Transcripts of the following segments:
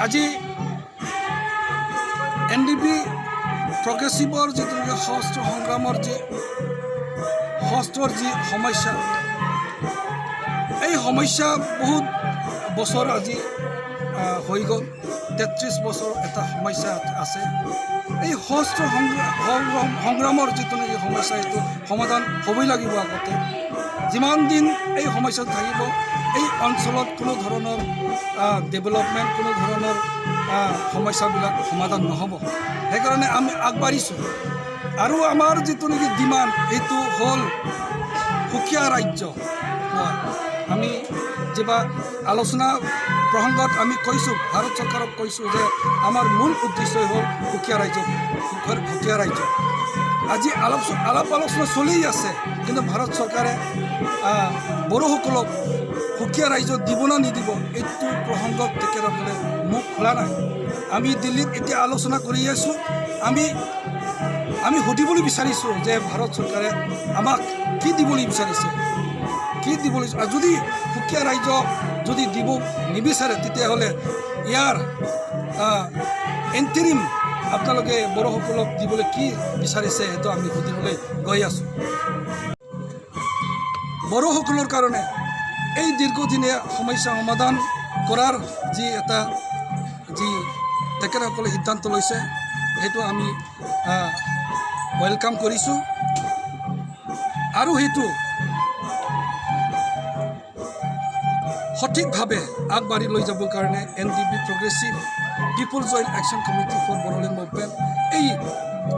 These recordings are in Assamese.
আজি NDP progressive जी सशस्त्र संग्राम जी सशस्त्र जी समस्या समस्या बहुत बছर আজি हो गल 33 बছर एटा समस्या आछे सशस्त्र संग्रामर जी समस्या ये समाधान हबई लागिब आगते जिमान दिन समस्या थाकिब अंचल कोनो धৰণৰ डेभेलपमेंट कोनो धৰণৰ समस्याবিলাক समाधान নহব সেইকাৰণে আমি আগবাঢ়িছোঁ আৰু আমাৰ যেটো নেকি ডিমান্ড এইটো হল সুকীয়া ৰাজ্য আমি যেবা আলোচনা প্ৰসংগত আমি কৈছোঁ ভাৰত চৰকাৰক কৈছোঁ যে আমাৰ মূল উদ্দেশ্য হল সুকীয়া ৰাজ্য আজি আলাপ আলোচনা চলি আছে কিন্তু ভাৰত চৰকাৰে বড়োসকলক সুকীয়া ৰাজ্য দিব না নিদিব এইটো প্ৰসংগত তেখেতসকলে মুখ খোলা নাই আমি দিল্লীত এতিয়া আলোচনা কৰি আছোঁ আমি সুধিবলৈ বিচাৰিছোঁ যে ভাৰত চৰকাৰে আমাক কি দিবলৈ বিচাৰিছে যদি সুকীয়া ৰাজ্য যদি দিব নিবিচাৰে তেতিয়াহ'লে ইয়াৰ এণ্টাৰিম আপোনালোকে বড়োসকলক দিবলৈ কি বিচাৰিছে সেইটো আমি সুধিবলৈ গৈ আছোঁ বড়োসকলৰ কাৰণে এই দীৰ্ঘদিনীয়া সমস্যা সমাধান কৰাৰ যি এটা যি তেখেতসকলে সিদ্ধান্ত লৈছে সেইটো আমি ওয়েলকাম কৰিছোঁ আৰু সেইটো সঠিকভাৱে আগবাঢ়ি লৈ যাবৰ কাৰণে NDP progressive people joint action committee for Bodoland movement এই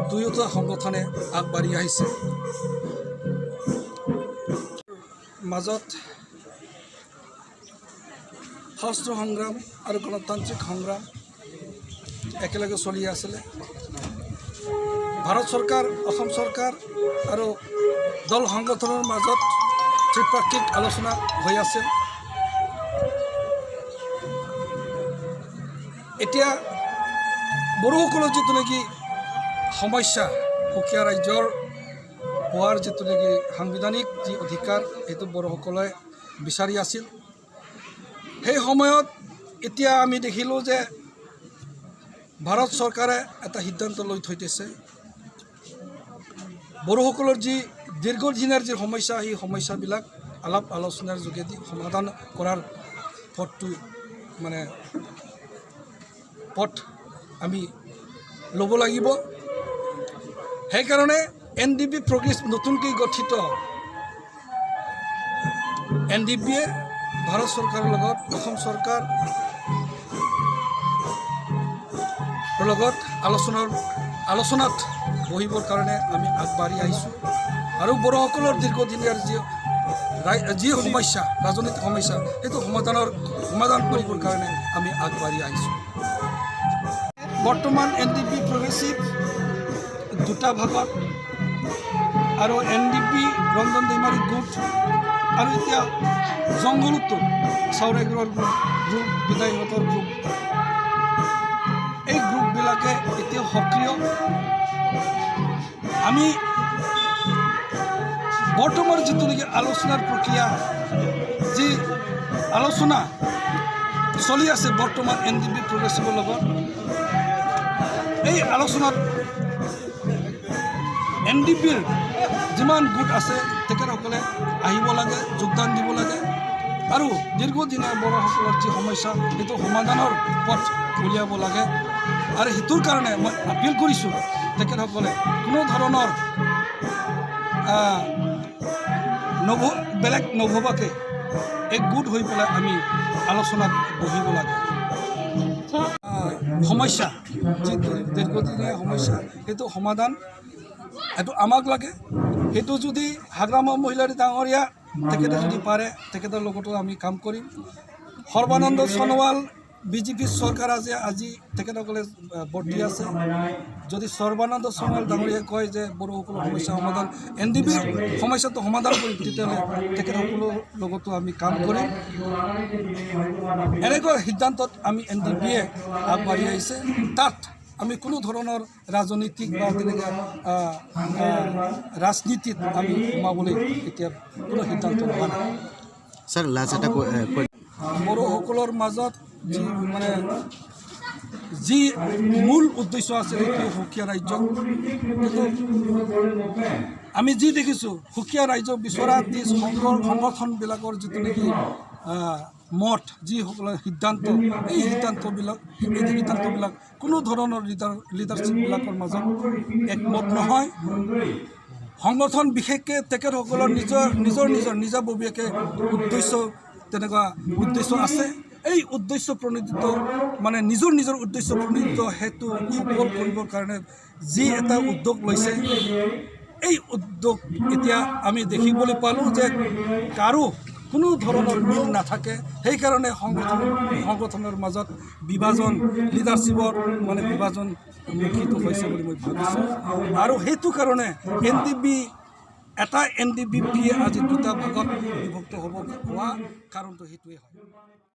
দুয়োটা সংগঠনে আগবাঢ়ি আহিছে মাজত সশস্ত্ৰ সংগ্ৰাম আৰু গণতান্ত্ৰিক সংগ্ৰাম একেলগে চলি আছিলে ভাৰত চৰকাৰ অসম চৰকাৰ আৰু দল সংগঠনৰ মাজত ত্ৰিপাক্ষিক আলোচনা হৈ আছিল এতিয়া বড়োসকলৰ যেটো নেকি সমস্যা সুকীয়া ৰাজ্যৰ পোৱাৰ যেটো নেকি সাংবিধানিক যি অধিকাৰ এইটো বড়োসকলে বিচাৰি আছিল সেই সময়ত এতিয়া আমি দেখিলোঁ যে ভাৰত চৰকাৰে এটা সিদ্ধান্ত লৈ থৈ দিছে বড়োসকলৰ যি দীৰ্ঘদিনীয়া যি সমস্যা এই সমস্যাবিলাক আলাপ আলোচনাৰ যোগেদি সমাধান কৰাৰ পথটো মানে পথ আমি ল'ব লাগিব সেইকাৰণে NDP প্ৰগ্ৰেছিভ নতুনকৈ গঠিত NDPয়ে ভাৰত চৰকাৰৰ লগত অসম চৰকাৰ লগত আলোচনাত বহিবৰ কাৰণে আমি আগবাঢ়ি আহিছোঁ আৰু বড়োসকলৰ দীৰ্ঘদিনীয়াৰ যি সমস্যা ৰাজনৈতিক সমস্যা সেইটো সমাধান কৰিবৰ কাৰণে আমি আগবাঢ়ি আহিছোঁ বৰ্তমান NDP প্ৰগ্ৰেছিভ দুটা ভাগত আৰু NDP ৰঞ্জন দৈমাৰী গোট আৰু এতিয়া জংঘলতো চাউৰাইগুৰৰ গ্ৰুপ বিধায়কহঁতৰ গ্ৰুপ এই গ্ৰুপবিলাকে এতিয়া সক্ৰিয় আমি বৰ্তমান যিটো নেকি আলোচনাৰ প্ৰক্ৰিয়া যি আলোচনা চলি আছে বৰ্তমান NDP প্ৰগ্ৰেছিভৰ লগত এই আলোচনাত NDPৰ যিমান গোট আছে তেখেতসকলে আহিব লাগে যোগদান দিব লাগে আৰু দীৰ্ঘদিনীয়া বড়োসকলৰ যি সমস্যা সেইটো সমাধানৰ পথ উলিয়াব লাগে আৰু সেইটোৰ কাৰণে মই আপিল কৰিছোঁ তেখেতসকলে কোনো ধৰণৰ বেলেগ নভবাকৈ এক গোট হৈ পেলাই আমি আলোচনাত বহিব লাগে সমস্যা যি দীৰ্ঘদিনীয়া সমস্যা সেইটো সমাধান এইটো আমাক লাগে সেইটো যদি হাগ্ৰাম মহিলাৰী ডাঙৰীয়া তেখেতে যদি পাৰে তেখেতৰ লগতো আমি কাম কৰিম সৰ্বানন্দ সোণোৱাল বিজেপি চৰকাৰ আজি তেখেতসকলে বৰ্তি আছে যদি সৰ্বানন্দ সোণোৱাল ডাঙৰীয়াই কয় যে বড়োসকলৰ সমস্যা সমাধান NDPৰ সমস্যাটো সমাধান কৰিম তেতিয়াহ'লে তেখেতসকলৰ লগতো আমি কাম কৰিম এনেকুৱা সিদ্ধান্তত আমি NDPয়ে আগবাঢ়ি আহিছে তাত আমি কোনো ধৰণৰ ৰাজনৈতিক বা তেনেকৈ ৰাজনীতিত আমি সোমাবলৈ এতিয়া কোনো সিদ্ধান্ত লোৱা নাই স্যাৰ লাস্ট এটা বড়োসকলৰ মাজত যি মানে যি মূল উদ্দেশ্য আছিল সেইটো সুকীয়া ৰাজ্য, কিন্তু আমি যি দেখিছোঁ সুকীয়া ৰাজ্য বিচৰা যি সংগঠনবিলাকৰ যিটো নেকি মত, যিসকলৰ সিদ্ধান্ত, এই সিদ্ধান্তবিলাক কোনো ধৰণৰ লিডাৰশ্বিপবিলাকৰ মাজত একমত নহয়। সংগঠন বিশেষকৈ তেখেতসকলৰ নিজাববীয়াকৈ উদ্দেশ্য, তেনেকুৱা উদ্দেশ্য আছে। এই উদ্দেশ্য প্ৰণোদিত মানে নিজৰ উদ্দেশ্য প্ৰণোদিত হেতু সফল কৰিবৰ কাৰণে যি এটা উদ্যোগ লৈছে, এই উদ্যোগ এতিয়া আমি দেখিবলৈ পালোঁ যে কাৰো কোনো ধৰণৰ মিল নাথাকে। সেইকাৰণে সংগঠনৰ মাজত বিভাজন, লিডাৰশ্বিপৰ মানে বিভাজন মুখিত হৈছে বুলি মই ভাবিছোঁ। আৰু সেইটো কাৰণে এটা NDBP আজি দুটা ভাগত বিভক্ত হ'ব হোৱা কাৰণটো সেইটোৱে হয়।